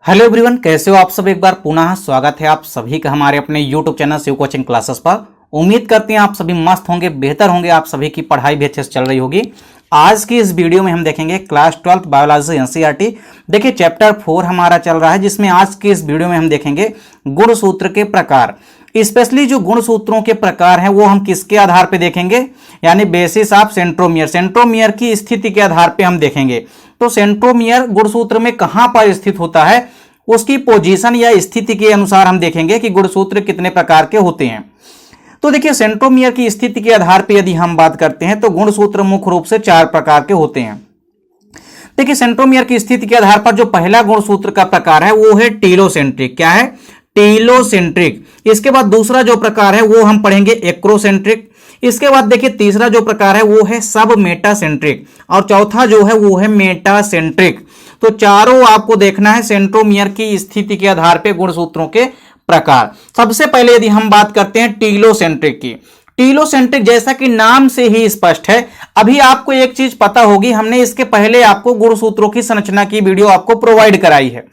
Hello everyone, कैसे हो आप सब। एक बार पुनः स्वागत है आप सभी का हमारे अपने YouTube channel Shiv coaching classes पर। उम्मीद करते हैं आप सभी मस्त होंगे, बेहतर होंगे, आप सभी की पढ़ाई भी अच्छे से चल रही होगी। आज की इस वीडियो में हम देखेंगे क्लास 12 बायोलॉजी एनसीईआरटी। देखिए चैप्टर 4 हमारा चल रहा है, जिसमें आज की इस वीडियो में हम देखेंगे गुणसूत्र के प्रकार। स्पेशली जो गुणसूत्रों के प्रकार हैं वो हम किसके आधार पर देखेंगे, यानी बेसिस ऑफ सेंट्रोमियर। सेंट्रोमियर की स्थिति के आधार पर हम देखेंगे। तो सेंट्रोमियर गुणसूत्र में कहां पर स्थित होता है, उसकी पोजीशन या स्थिति के अनुसार हम देखेंगे कि गुणसूत्र कितने प्रकार के होते हैं। तो देखिए सेंट्रोमियर की स्थिति के आधार पर यदि हम बात करते हैं तो गुणसूत्र मुख्य रूप से 4 प्रकार के होते हैं। देखिए सेंट्रोमियर की स्थिति के आधार पर जो पहला गुणसूत्र का प्रकार है वो है टीलोसेंट्रिक। क्या है? टीलोसेंट्रिक। इसके बाद दूसरा जो प्रकार है वो हम पढ़ेंगे एक्रोसेंट्रिक। इसके बाद देखिए तीसरा जो प्रकार है वो है सब मेटासेंट्रिक, और चौथा जो है वो है मेटासेंट्रिक। तो चारों आपको देखना है सेंट्रोमियर की स्थिति के आधार पर गुणसूत्रों के प्रकार। सबसे पहले यदि हम बात करते हैं टीलोसेंट्रिक की। टीलोसेंट्रिक जैसा कि नाम से ही स्पष्ट है। अभी आपको एक चीज पता होगी, हमने इसके पहले आपको गुणसूत्रों की संरचना की वीडियो आपको प्रोवाइड कराई है।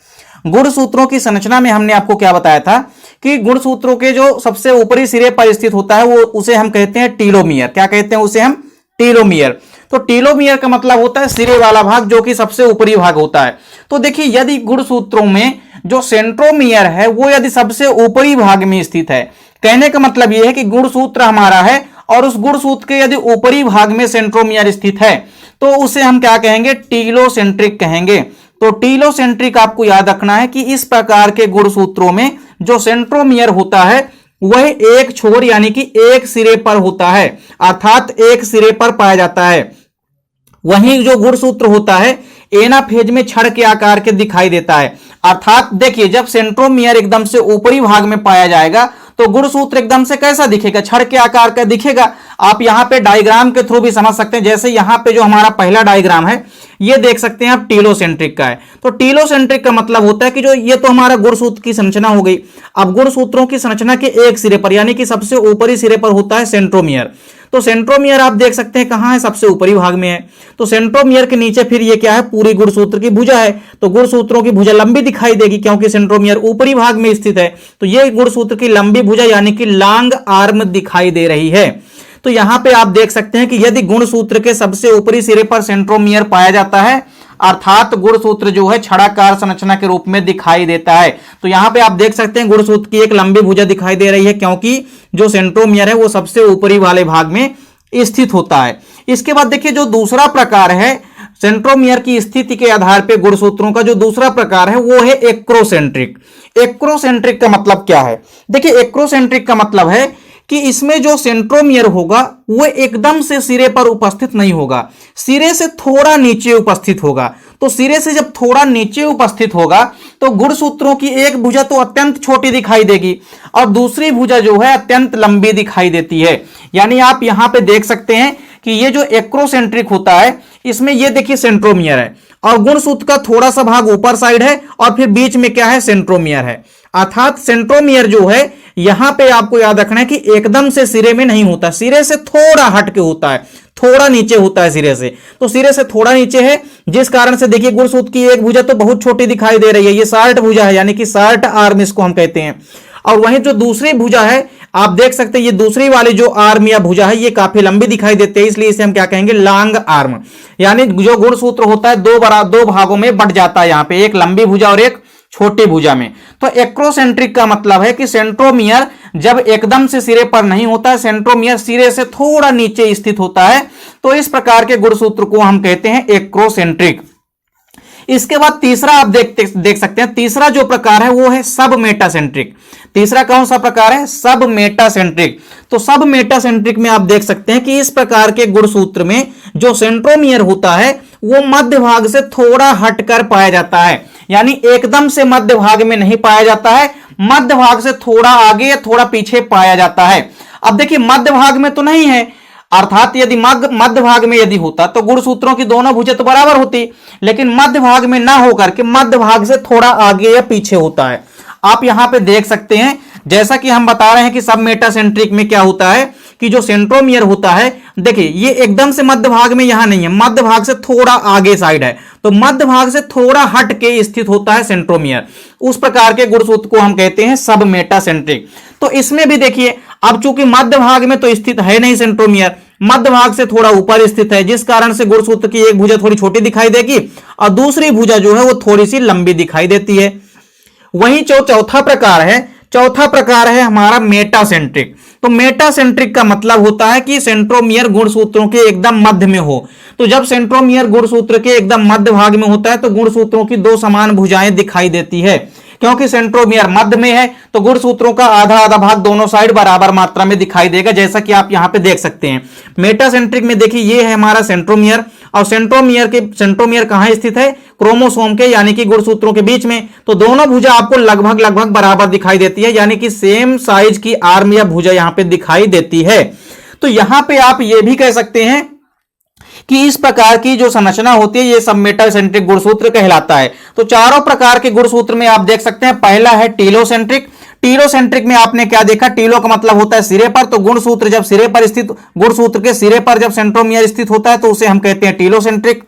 गुणसूत्रों की संरचना में हमने आपको क्या बताया था कि गुणसूत्रों के जो सबसे ऊपरी सिरे पर स्थित होता है वो उसे हम कहते हैं टीलोमियर। क्या कहते हैं उसे हम? टीलोमियर। तो टीलोमियर का मतलब होता है सिरे वाला भाग, जो कि सबसे ऊपरी भाग होता है। तो देखिए यदि गुणसूत्रों में जो सेंट्रोमियर है वो यदि सबसे ऊपरी भाग में स्थित है, कहने का मतलब यह है कि गुणसूत्र हमारा है और उस गुणसूत्र के यदि ऊपरी भाग में सेंट्रोमियर स्थित है तो उसे हम क्या कहेंगे? टीलोसेंट्रिक कहेंगे। तो टीलोसेंट्रिक आपको याद रखना है कि इस प्रकार के गुणसूत्रों में जो सेंट्रोमियर होता है वह एक छोर यानी कि एक सिरे पर होता है, अर्थात एक सिरे पर पाया जाता है। वहीं जो गुणसूत्र होता है एनाफेज में छड़ के आकार के दिखाई देता है। अर्थात देखिए जब सेंट्रोमियर एकदम से ऊपरी भाग में पाया जाएगा तो गुणसूत्र एकदम से कैसा दिखेगा? छड़ के आकार का दिखेगा। आप यहां पे डायग्राम के थ्रू भी समझ सकते हैं। जैसे यहां पे जो हमारा पहला डायग्राम है ये देख सकते हैं आप, टीलोसेंट्रिक का है। तो टीलोसेंट्रिक का मतलब होता है कि जो ये तो हमारा गुणसूत्र की संरचना हो गई। अब गुणसूत्रों की संरचना के एक सिरे पर यानी कि सबसे ऊपरी सिरे पर होता है सेंट्रोमियर। तो सेंट्रोमियर आप देख सकते हैं कहां है? सबसे ऊपरी भाग में है। तो सेंट्रोमियर के नीचे फिर ये क्या है? पूरी गुणसूत्र की भुजा है। तो गुणसूत्रों की भुजा लंबी दिखाई देगी क्योंकि सेंट्रोमियर ऊपरी भाग में स्थित है। तो ये गुणसूत्र की लंबी भुजा यानी कि लॉन्ग आर्म दिखाई दे रही है। तो यहां पे आप देख सकते हैं कि यदि गुणसूत्र के सबसे ऊपरी सिरे पर सेंट्रोमियर पाया जाता है अर्थात गुणसूत्र जो है छड़ाकार संरचना के रूप में दिखाई देता है। तो यहां पे आप देख सकते हैं गुणसूत्र की एक लंबी भुजा दिखाई दे रही है क्योंकि जो सेंट्रोमियर है वो सबसे ऊपरी वाले भाग में स्थित होता है। इसके बाद देखिए जो दूसरा प्रकार है सेंट्रोमियर की स्थिति के आधार पर गुणसूत्रों का, जो दूसरा प्रकार है वो है एक्रोसेंट्रिक। एक्रोसेंट्रिक का मतलब क्या है? देखिए एक्रोसेंट्रिक का मतलब है कि इसमें जो सेंट्रोमियर होगा वो एकदम से सिरे पर उपस्थित नहीं होगा, सिरे से थोड़ा नीचे उपस्थित होगा। तो सिरे से जब थोड़ा नीचे उपस्थित होगा तो गुणसूत्रों की एक भुजा तो अत्यंत छोटी दिखाई देगी और दूसरी भुजा जो है अत्यंत लंबी दिखाई देती है। यानी आप यहां पे देख सकते हैं कि ये जो एक्रोसेंट्रिक होता है इसमें ये देखिए सेंट्रोमियर है और गुणसूत्र का थोड़ा सा भाग ऊपर साइड है और फिर बीच में क्या है? सेंट्रोमियर है। अर्थात सेंट्रोमियर जो है यहां पे आपको याद रखना है कि एकदम से सिरे में नहीं होता, सिरे से थोड़ा हट के होता है, थोड़ा नीचे होता है सिरे से। तो सिरे से थोड़ा नीचे है जिस कारण से देखिए गुणसूत्र की एक भुजा तो बहुत छोटी दिखाई दे रही है, ये शार्ट भुजा है यानी कि शार्ट आर्म इसको हम कहते हैं। और वहीं जो दूसरी भुजा है आप देख सकते हैं ये दूसरी वाली जो आर्म या भुजा है ये काफी लंबी दिखाई देती है, इसलिए इसे हम क्या कहेंगे? Long arm. यानी जो गुणसूत्र होता है दो भागों में बंट जाता है, यहां पे एक लंबी भुजा और एक छोटी भुजा में। तो एक्रोसेंट्रिक का मतलब है कि सेंट्रोमियर जब एकदम से सिरे पर नहीं होता है, सेंट्रोमियर सिरे से थोड़ा नीचे स्थित होता है, तो इस प्रकार के गुणसूत्र को हम कहते हैं एक्रोसेंट्रिक। इसके बाद तीसरा आप देख सकते हैं, तीसरा जो प्रकार है वो है सब मेटासेंट्रिक। तीसरा कौन सा प्रकार है? सब मेटासेंट्रिक। तो सब मेटासेंट्रिक में आप देख सकते हैं कि इस प्रकार के गुणसूत्र में जो सेंट्रोमियर होता है वो मध्य भाग से थोड़ा हटकर पाया जाता है, यानी एकदम से मध्य भाग में नहीं पाया जाता है, मध्य भाग से थोड़ा आगे या थोड़ा पीछे पाया जाता है। अब देखिए मध्य भाग में तो नहीं है, अर्थात यदि मध्य भाग में यदि होता तो गुणसूत्रों की दोनों भुजा तो बराबर होती, लेकिन मध्य भाग में ना होकर के मध्य भाग से थोड़ा आगे या पीछे होता है। आप यहां पे देख सकते हैं जैसा कि हम बता रहे हैं कि सब मेटासेंट्रिक में क्या होता है कि जो सेंट्रोमियर होता है, देखिए ये एकदम से मध्य भाग में यहां नहीं है, मध्य भाग से थोड़ा आगे साइड है, तो मध्य भाग से थोड़ा हट के स्थित होता है सेंट्रोमियर। उस प्रकार के गुणसूत्र को हम कहते हैं सब मेटासेंट्रिक। तो इसमें भी देखिए, अब चूंकि मध्य भाग में तो स्थित है नहीं सेंट्रोमियर, मध्य भाग से थोड़ा ऊपर स्थित है, जिस कारण से गुणसूत्र की एक भुजा थोड़ी छोटी दिखाई देगी और दूसरी भुजा जो है वो थोड़ी सी लंबी दिखाई देती है। वहीं जो चौथा प्रकार है हमारा मेटासेंट्रिक। तो मेटासेंट्रिक का मतलब होता है कि सेंट्रोमियर गुणसूत्रों के एकदम मध्य में हो। तो जब सेंट्रोमियर गुणसूत्र के एकदम मध्य भाग में होता है तो गुणसूत्रों की दो समान भुजाएं दिखाई देती है। क्योंकि सेंट्रोमियर मध्य में है तो गुणसूत्रों का आधा आधा भाग दोनों साइड बराबर मात्रा में दिखाई देगा, जैसा कि आप यहां पे देख सकते हैं। मेटासेंट्रिक में देखिए ये है हमारा सेंट्रोमियर, और सेंट्रोमियर कहां स्थित है, क्रोमोसोम के यानी कि गुणसूत्रों के बीच में। तो दोनों भुजा आपको लगभग बराबर दिखाई देती है, यानी कि सेम साइज की आर्म या भुजा यहां पे दिखाई देती है। तो यहां पे आप ये भी कह सकते हैं कि इस प्रकार की जो संरचना होती है ये सब मेटासेंट्रिक गुणसूत्र कहलाता है। तो चारों प्रकार के गुणसूत्र में आप देख सकते हैं, पहला है टीलोसेंट्रिक। टीलोसेंट्रिक में आपने क्या देखा, टीलो का मतलब होता है सिरे पर, तो गुणसूत्र जब सिरे पर स्थित, गुणसूत्र के सिरे पर जब सेंट्रोमियर स्थित होता है तो उसे हम कहते हैं टीलोसेंट्रिक।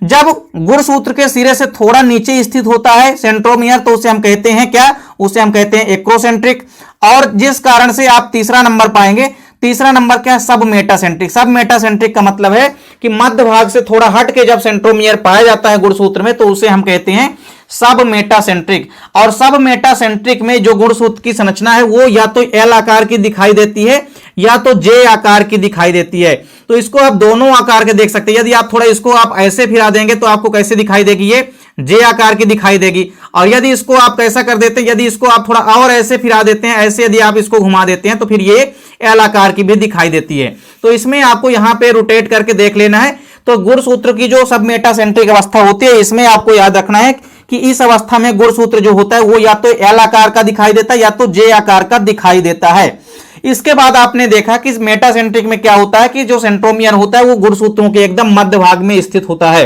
जब गुणसूत्र के सिरे से थोड़ा नीचे स्थित होता है सेंट्रोमियर तो उसे हम कहते हैं क्या, उसे हम कहते हैं एक्रोसेंट्रिक। और जिस कारण से आप तीसरा नंबर पाएंगे, तीसरा नंबर क्या है, सब मेटासेंट्रिक। सब मेटासेंट्रिक का मतलब है कि मध्य भाग से थोड़ा हट के जब सेंट्रोमियर पाया जाता है गुणसूत्र में तो उसे हम कहते हैं सब मेटासेंट्रिक। और सब मेटासेंट्रिक में जो गुणसूत्र की संरचना है वो या तो एल आकार की दिखाई देती है या तो जे आकार की दिखाई देती है। तो इसको आप दोनों आकार के देख सकते हैं। यदि आप थोड़ा इसको आप ऐसे फिरा देंगे तो आपको कैसे दिखाई देगी, ये जे आकार की दिखाई देगी। और यदि इसको आप कैसा कर देते हैं, यदि इसको आप थोड़ा और ऐसे फिरा देते हैं, ऐसे यदि आप इसको घुमा देते हैं तो फिर ये एल आकार की भी दिखाई देती है। तो इसमें आपको यहां पे रोटेट करके देख लेना है। तो गुणसूत्र की जो सब मेटासेंट्रिक अवस्था होती है इसमें आपको याद रखना है कि इस अवस्था में गुणसूत्र जो होता है वो या तो एल आकार का दिखाई देता है या तो जे आकार का दिखाई देता है। इसके बाद आपने देखा कि मेटासेंट्रिक में क्या होता है कि जो सेंट्रोमियर होता है वो गुणसूत्रों के एकदम मध्य भाग में स्थित होता है।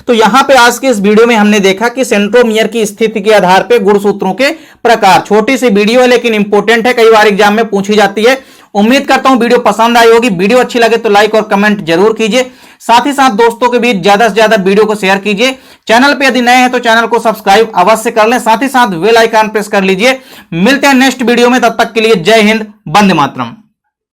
तो यहां पे आज के इस वीडियो में हमने देखा कि सेंट्रोमियर की स्थिति के आधार पे गुणसूत्रों के प्रकार। छोटी सी वीडियो है लेकिन इंपॉर्टेंट है, कई बार एग्जाम में पूछी जाती है। उम्मीद करता हूं वीडियो पसंद आई होगी। वीडियो अच्छी लगे तो लाइक और कमेंट जरूर कीजिए। साथ ही साथ दोस्तों के बीच ज्यादा से ज्यादा वीडियो को शेयर कीजिए। चैनल पे यदि नए हैं तो चैनल को सब्सक्राइब अवश्य कर लें, साथ ही साथ बेल आइकन प्रेस कर लीजिए। मिलते हैं नेक्स्ट वीडियो में, तब तक के लिए जय हिंद, वंदे मातरम।